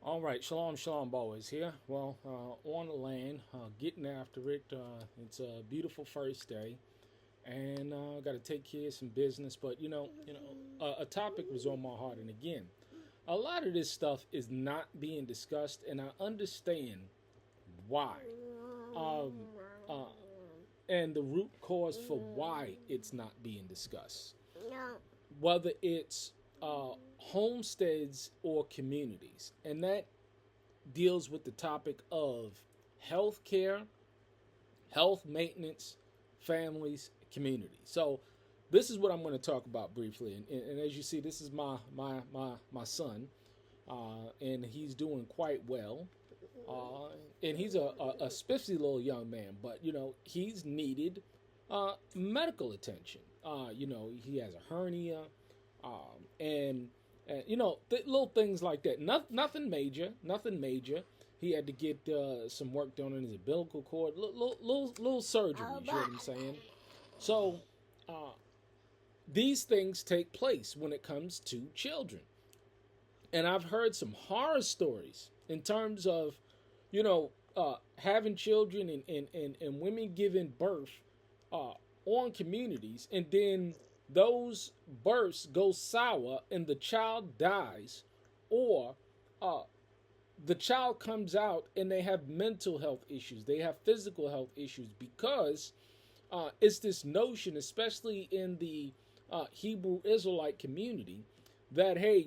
All right, shalom, shalom, boys here. Well, on the land, getting after it. It's a beautiful first day, and got to take care of some business. But a topic was on my heart, and again, a lot of this stuff is not being discussed, and I understand why. Um, uh, and the root cause for why it's not being discussed, whether it's homesteads or communities, and that deals with the topic of health care, health maintenance, families, community. So this is what I'm going to talk about briefly, and as you see, this is my son, and he's doing quite well. And he's a spiffy little young man, but he's needed medical attention. He has a hernia, and little things like that. Nothing major. Nothing major. He had to get some work done on his umbilical cord. Little surgery. You know what I'm saying? So these things take place when it comes to children, and I've heard some horror stories in terms of having children and women giving birth on communities, and then those births go sour and the child dies, or the child comes out and they have mental health issues, they have physical health issues, because it's this notion, especially in the Hebrew Israelite community, that hey,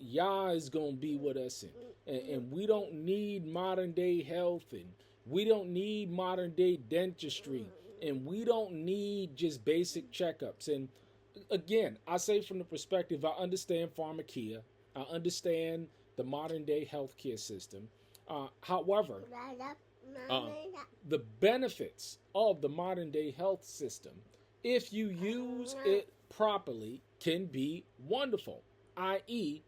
Yah is going to be with us, and we don't need modern day health, and we don't need modern day dentistry, and we don't need just basic checkups. And again, I say from the perspective, I understand pharmacia, I understand the modern day healthcare system. However, the benefits of the modern day health system, if you use it properly, can be wonderful, i.e.,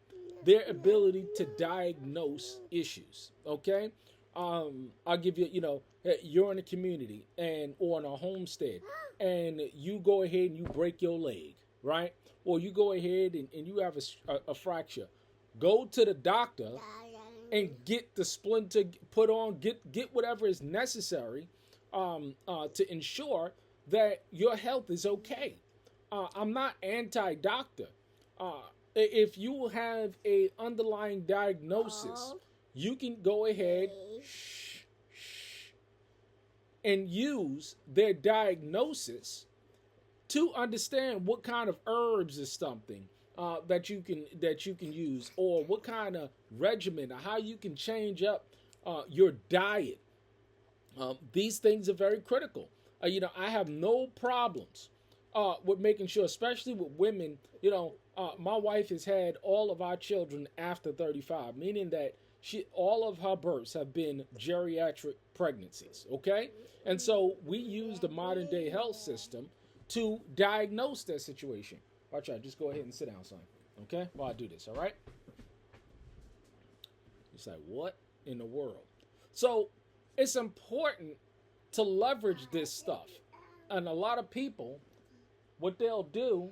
their ability to diagnose issues. Okay, I'll give you, you're in a community or in a homestead, and you go ahead and you break your leg, right? Or you go ahead and you have a fracture. Go to the doctor and get the splinter put on. Get whatever is necessary to ensure that your health is okay. I'm not anti-doctor. If you have a underlying diagnosis, you can go ahead and use their diagnosis to understand what kind of herbs is something that you can use, or what kind of regimen, or how you can change up your diet. These things are very critical. I have no problems with making sure, especially with women. My wife has had all of our children after 35, meaning that all of her births have been geriatric pregnancies, okay? And so we use the modern day health system to diagnose that situation. Watch out, just go ahead and sit down, son, okay? While I do this, all right? It's like, what in the world? So it's important to leverage this stuff. And a lot of people, what they'll do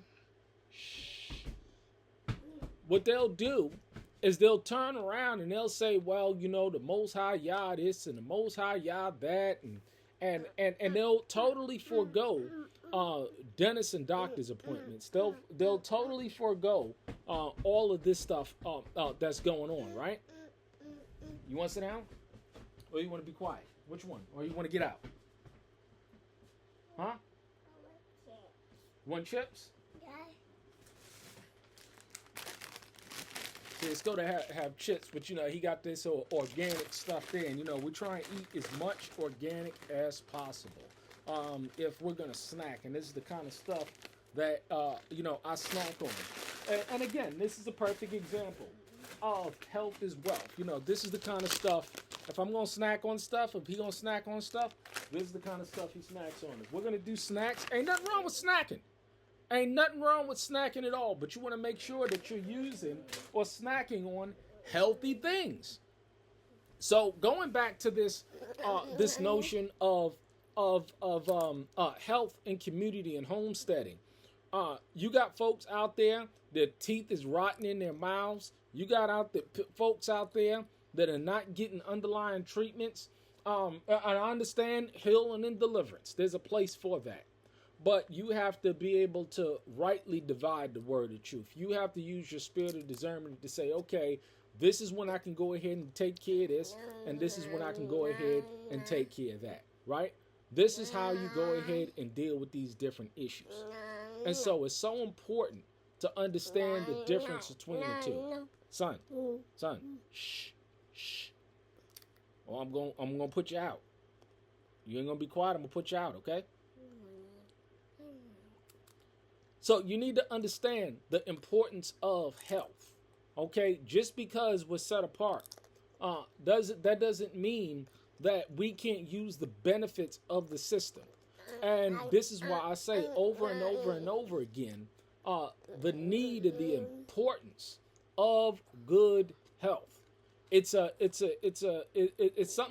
is they'll turn around and they'll say, well, the Most High Yah this and the Most High Yah that, and they'll totally forego dentist and doctor's appointments. They'll totally forego all of this stuff that's going on, right? You want to sit down, or you want to be quiet? Which one? Or you want to get out? Huh? You want chips? See, it's good to have chips, but he got this organic stuff there, and we try and eat as much organic as possible. If we're gonna snack, and this is the kind of stuff that I snack on. And again, this is a perfect example of health is wealth. This is the kind of stuff. If I'm gonna snack on stuff, if he gonna snack on stuff, this is the kind of stuff he snacks on. If we're gonna do snacks, ain't nothing wrong with snacking. Ain't nothing wrong with snacking at all, but you want to make sure that you're using or snacking on healthy things. So going back to this this notion of health and community and homesteading, you got folks out there, their teeth is rotting in their mouths, You got folks out there that are not getting underlying treatments. And I understand healing and deliverance. There's a place for that. But you have to be able to rightly divide the word of truth. You have to use your spirit of discernment to say, okay, this is when I can go ahead and take care of this, and this is when I can go ahead and take care of that, right? This is how you go ahead and deal with these different issues. And so it's so important to understand the difference between the two. Son, shh. Or I'm gonna put you out. You ain't gonna be quiet, I'm gonna put you out, okay? So you need to understand the importance of health, okay? Just because we're set apart, that doesn't mean that we can't use the benefits of the system. And this is why I say over and over and over again, the need and the importance of good health. It's something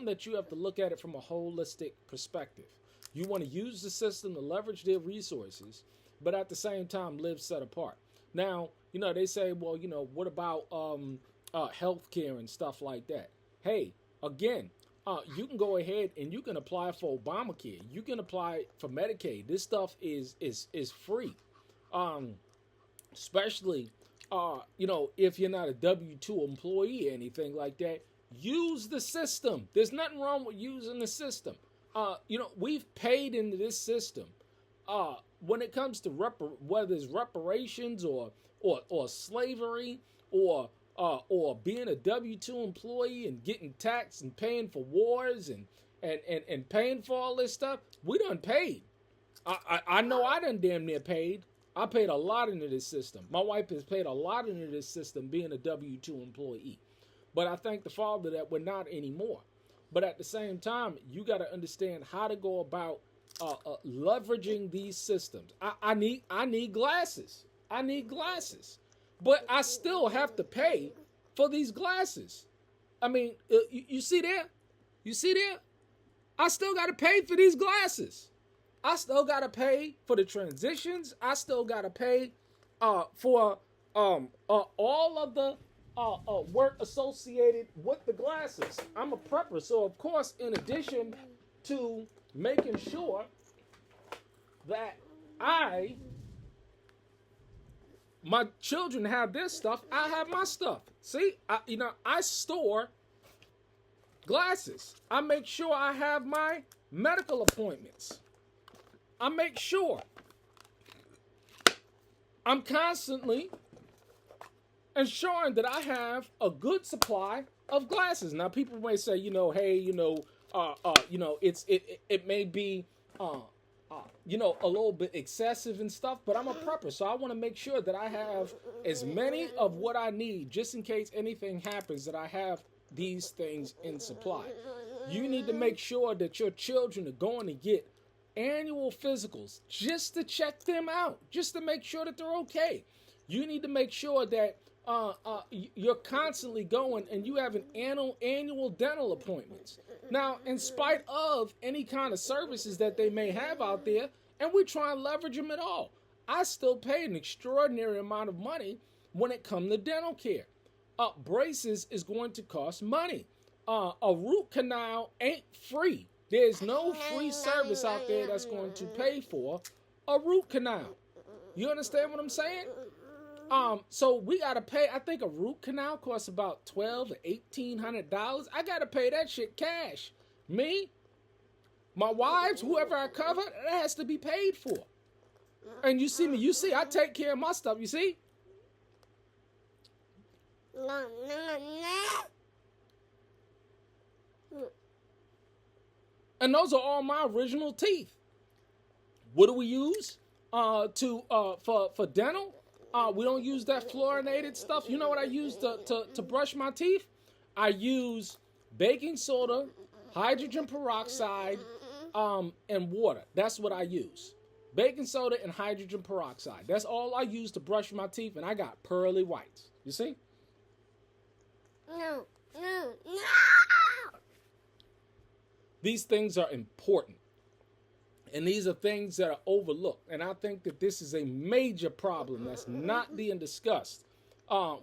that you have to look at it from a holistic perspective. You want to use the system to leverage their resources, but at the same time live set apart. Now, they say, well, what about healthcare and stuff like that? Hey, again, you can go ahead and you can apply for Obamacare. You can apply for Medicaid. This stuff is free, especially if you're not a W-2 employee or anything like that. Use the system. There's nothing wrong with using the system. We've paid into this system. When it comes to whether it's reparations or slavery or being a W-2 employee and getting taxed and paying for wars and paying for all this stuff, we done paid. I know I done damn near paid. I paid a lot into this system. My wife has paid a lot into this system being a W-2 employee. But I thank the Father that we're not anymore. But at the same time, you got to understand how to go about leveraging these systems. I need glasses. I need glasses. But I still have to pay for these glasses. I mean, you see there? You see there? I still got to pay for these glasses. I still got to pay for the transitions. I still got to pay for all of the work associated with the glasses. I'm a prepper. So, of course, in addition to making sure that my children have their stuff, I have my stuff. See, I store glasses. I make sure I have my medical appointments. I make sure I'm constantly ensuring that I have a good supply of glasses. Now, people may say, it may be, a little bit excessive and stuff, but I'm a prepper, so I want to make sure that I have as many of what I need, just in case anything happens, that I have these things in supply. You need to make sure that your children are going to get annual physicals just to check them out, just to make sure that they're okay. You need to make sure that you're constantly going and you have an annual dental appointments. Now, in spite of any kind of services that they may have out there, and we try and leverage them at all, I still pay an extraordinary amount of money when it comes to dental care. Braces is going to cost money. A root canal ain't free. There's no free service out there that's going to pay for a root canal. You understand what I'm saying? So we gotta pay. I think a root canal costs about $1,200 to $1,800. I gotta pay that shit cash. Me, my wives, whoever I cover, that has to be paid for. And you see me. You see, I take care of my stuff. You see. And those are all my original teeth. What do we use for dental? We don't use that fluorinated stuff. You know what I use to brush my teeth? I use baking soda, hydrogen peroxide, and water. That's what I use. Baking soda and hydrogen peroxide. That's all I use to brush my teeth, and I got pearly whites. You see? No. These things are important. And these are things that are overlooked. And I think that this is a major problem that's not being discussed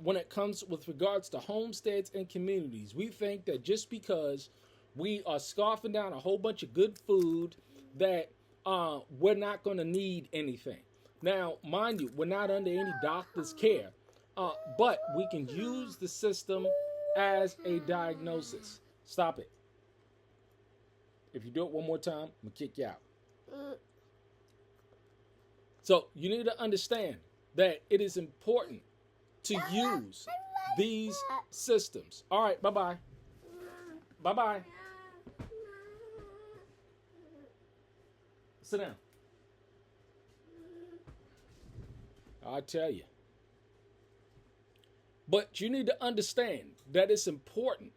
when it comes with regards to homesteads and communities. We think that just because we are scarfing down a whole bunch of good food that we're not going to need anything. Now, mind you, we're not under any doctor's care, but we can use the system as a diagnosis. Stop it. If you do it one more time, I'm going to kick you out. So you need to understand that it is important to use these systems. All right, bye-bye. Bye-bye. Sit down. I tell you. But you need to understand that it's important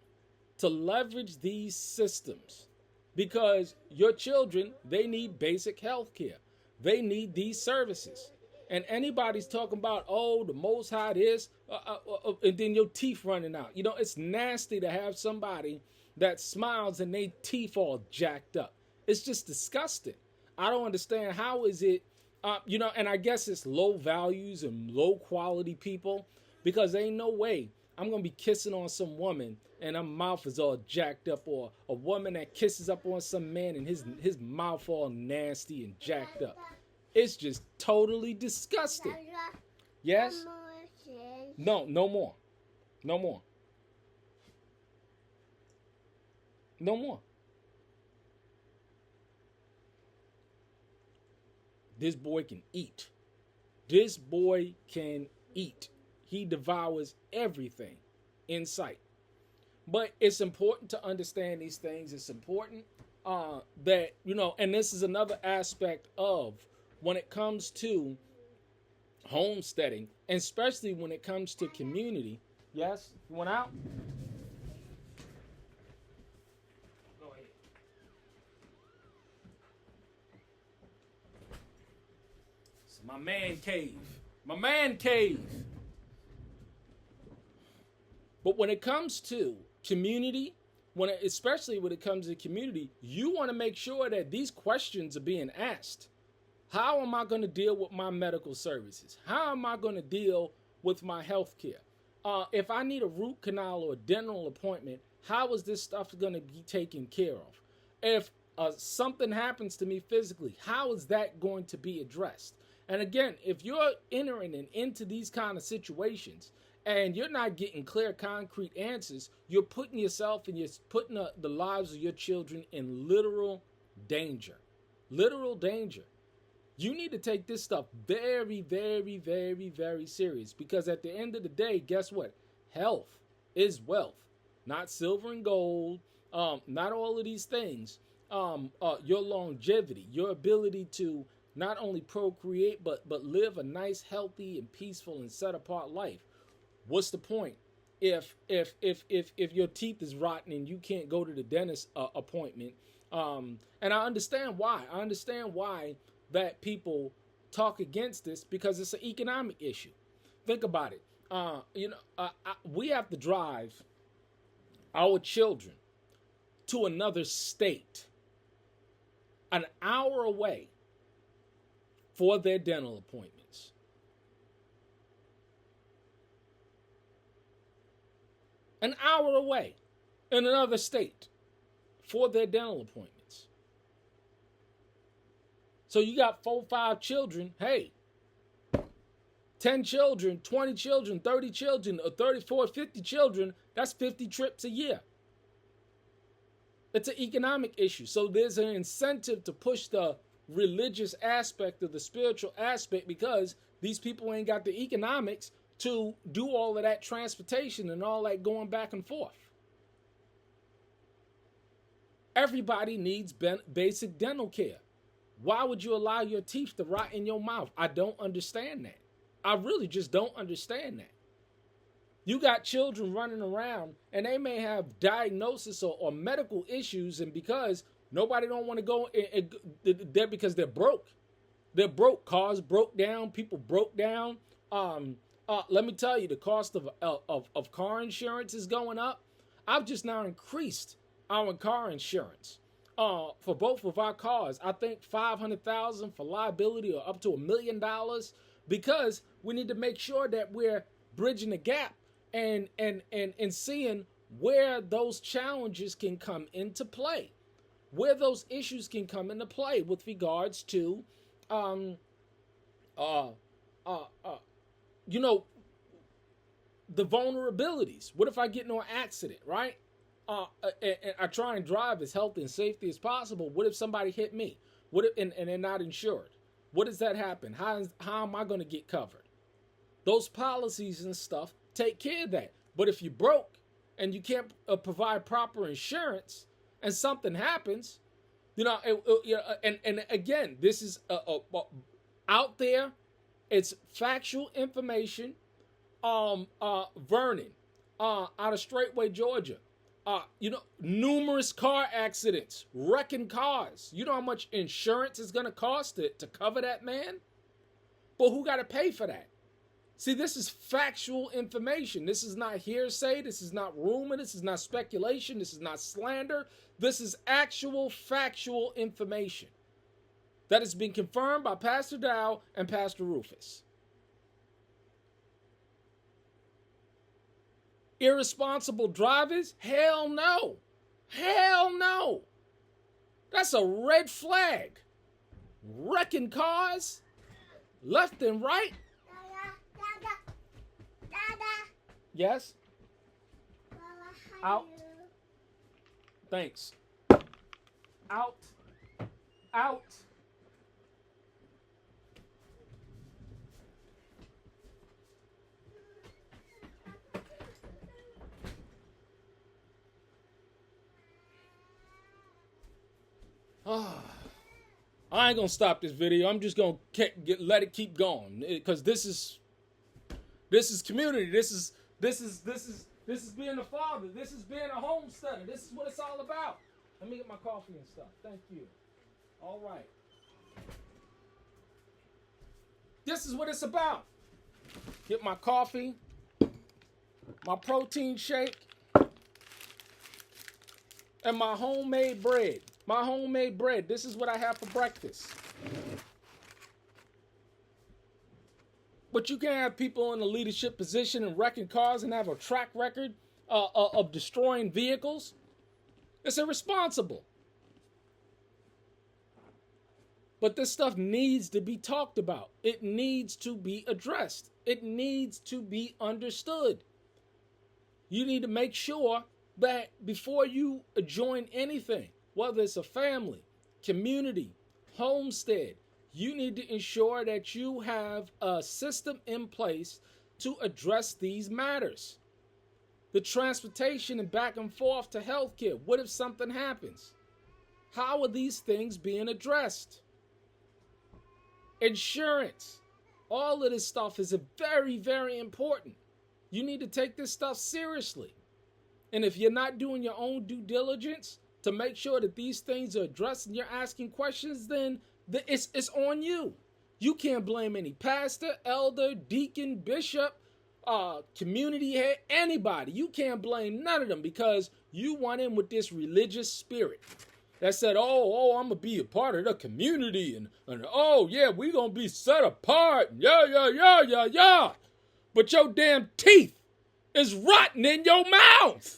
to leverage these systems because your children, they need basic health care. They need these services. And anybody's talking about, oh, the Most High this, and then your teeth running out. You know, it's nasty to have somebody that smiles and their teeth all jacked up. It's just disgusting. I don't understand how is it, and I guess it's low values and low quality people because there ain't no way I'm going to be kissing on some woman and her mouth is all jacked up, or a woman that kisses up on some man and his mouth all nasty and jacked up. It's just totally disgusting. Yes? No, no more. No more. No more. This boy can eat. This boy can eat. He devours everything in sight. But it's important to understand these things. It's important that, and this is another aspect of when it comes to homesteading, and especially when it comes to community. Yes? You went out? Go ahead. It's my man cave. My man cave. But when it comes to community, especially when it comes to community, you want to make sure that these questions are being asked. How am I going to deal with my medical services? How am I going to deal with my health care? If I need a root canal or a dental appointment, how is this stuff going to be taken care of? If something happens to me physically, how is that going to be addressed? And again, if you're entering into these kind of situations and you're not getting clear, concrete answers, you're putting yourself and you're putting the lives of your children in literal danger. Literal danger. You need to take this stuff very, very, very, very serious because at the end of the day, guess what? Health is wealth, not silver and gold, not all of these things. Your longevity, your ability to not only procreate, but live a nice, healthy, and peaceful and set apart life. What's the point if your teeth is rotten and you can't go to the dentist appointment? And I understand why. I understand why that people talk against this because it's an economic issue. Think about it. We have to drive our children to another state an hour away for their dental appointments. An hour away in another state for their dental appointments. So you got 4, 5 children. Hey, 10 children, 20 children, 30 children, or 34, 50 children. That's 50 trips a year. It's an economic issue. So there's an incentive to push the religious aspect of the spiritual aspect because these people ain't got the economics to do all of that transportation and all that going back and forth. Everybody needs basic dental care. Why would you allow your teeth to rot in your mouth? I don't understand that. I really just don't understand that. You got children running around and they may have diagnosis or medical issues, and because nobody don't want to go there because they're broke. They're broke. Cars broke down. People broke down. Let me tell you, the cost of car insurance is going up. I've just now increased our car insurance. For both of our cars, I think $500,000 for liability or up to $1 million, because we need to make sure that we're bridging the gap and seeing where those challenges can come into play, where those issues can come into play with regards to, you know, the vulnerabilities. What if I get into an accident, right? And I try and drive as healthy and safety as possible. What if somebody hit me? What if, and they're not insured? What does that happen? How am I going to get covered? Those policies and stuff take care of that. But if you're broke and you can't provide proper insurance and something happens, you know, and again, this is out there. It's factual information. Vernon, out of Straightway, Georgia. You know, numerous car accidents, wrecking cars. You know how much insurance is going to cost to cover that man? But who got to pay for that? See, this is factual information. This is not hearsay. This is not rumor. This is not speculation. This is not slander. This is actual factual information that has been confirmed by Pastor Dowell and Pastor Rufus. Irresponsible drivers? Hell no. Hell no. That's a red flag. Wrecking cars left and right. Yes? Out. Thanks. Out. Out. I ain't gonna stop this video. I'm just gonna let it keep going because this is community. This is being a father. This is being a homesteader. This is what it's all about. Let me get my coffee and stuff. Thank you. All right. This is what it's about. Get my coffee, my protein shake, and my homemade bread. My homemade bread. This is what I have for breakfast. But you can't have people in a leadership position and wrecking cars and have a track record of destroying vehicles. It's irresponsible. But this stuff needs to be talked about. It needs to be addressed. It needs to be understood. You need to make sure that before you join anything, whether it's a family, community, homestead, you need to ensure that you have a system in place to address these matters. The transportation and back and forth to healthcare. What if something happens? How are these things being addressed? Insurance. All of this stuff is very, very important. You need to take this stuff seriously. And if you're not doing your own due diligence to make sure that these things are addressed and you're asking questions, then it's on you. You can't blame any pastor, elder, deacon, bishop, community head, anybody. You can't blame none of them because you went in with this religious spirit that said, oh, I'm going to be a part of the community. And oh, yeah, we going to be set apart. Yeah. But your damn teeth is rotten in your mouth.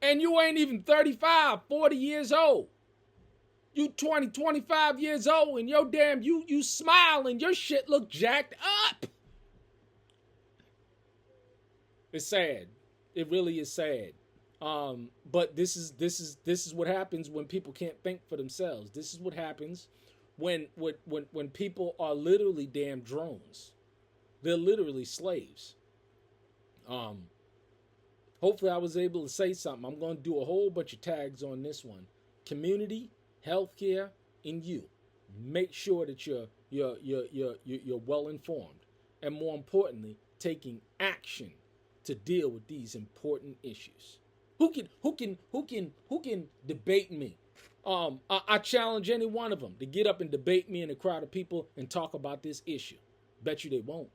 And you ain't even 35, 40 years old. You 20, 25 years old and your damn, you smile and your shit look jacked up. It's sad. It really is sad. But this is what happens when people can't think for themselves. This is what happens when people are literally damn drones. They're literally slaves. Hopefully I was able to say something. I'm going to do a whole bunch of tags on this one. Community, healthcare, and you. Make sure that you're well informed, and more importantly, taking action to deal with these important issues. Who can debate me? I challenge any one of them to get up and debate me in a crowd of people and talk about this issue. Bet you they won't.